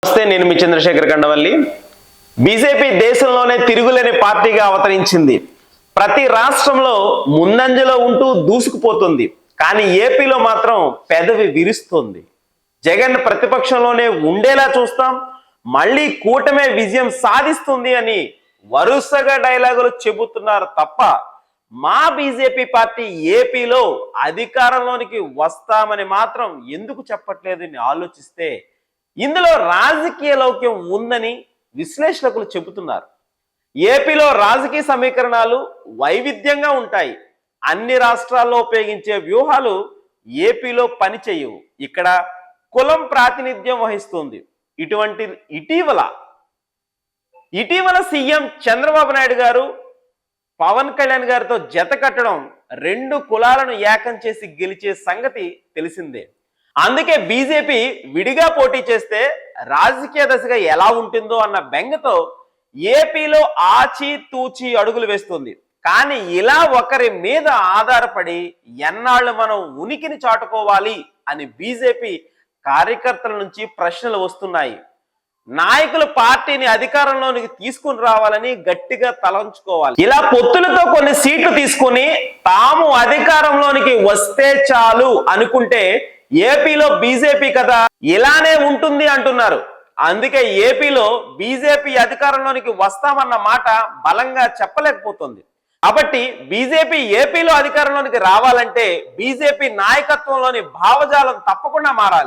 నమస్తే, నేను మీ చంద్రశేఖర్ కండవల్లి. బీజేపీ దేశంలోనే తిరుగులేని పార్టీగా అవతరించింది. ప్రతి రాష్ట్రంలో ముందంజలో ఉంటూ దూసుకుపోతుంది. కానీ ఏపీలో మాత్రం పెదవి విరుస్తుంది. జగన్ ప్రతిపక్షంలోనే ఉండేలా చూస్తాం, మళ్ళీ కూటమే విజయం సాధిస్తుంది అని వరుసగా డైలాగులు చెబుతున్నారు తప్ప మా బీజేపీ పార్టీ ఏపీలో అధికారంలోనికి వస్తామని మాత్రం ఎందుకు చెప్పట్లేదని ఆలోచిస్తే ఇందులో రాజకీయ లౌక్యం ఉందని విశ్లేషకులు చెబుతున్నారు. ఏపీలో రాజకీయ సమీకరణాలు వైవిధ్యంగా ఉంటాయి. అన్ని రాష్ట్రాల్లో ఉపయోగించే వ్యూహాలు ఏపీలో పనిచేయవు. ఇక్కడ కులం ప్రాతినిధ్యం వహిస్తుంది. ఇటీవల సీఎం చంద్రబాబు నాయుడు గారు పవన్ కళ్యాణ్ గారితో జత కట్టడం రెండు కులాలను ఏకం చేసి గెలిచే సంగతి తెలిసిందే. అందుకే బీజేపీ విడిగా పోటీ చేస్తే రాజకీయ దశగా ఎలా ఉంటుందో అన్న బెంగతో ఏపీలో ఆచి తూచి అడుగులు వేస్తుంది. కానీ ఇలా ఒకరి మీద ఆధారపడి ఎన్నాళ్ళు మనం ఉనికిని చాటుకోవాలి అని బీజేపీ కార్యకర్తల నుంచి ప్రశ్నలు వస్తున్నాయి. నాయకులు పార్టీని అధికారంలోనికి తీసుకుని రావాలని గట్టిగా తలంచుకోవాలి. ఇలా పొత్తులతో కొన్ని సీట్లు తీసుకుని తాము అధికారంలోనికి వస్తే చాలు అనుకుంటే ఏపీలో బీజేపీ కదా ఇలానే ఉంటుంది అంటున్నారు. అందుకే ఏపీలో బీజేపీ అధికారంలోనికి వస్తామన్న మాట బలంగా చెప్పలేకపోతుంది. కాబట్టి బీజేపీ ఏపీలో అధికారంలోనికి రావాలంటే బీజేపీ నాయకత్వంలోని భావజాలం తప్పకుండా మారాలి.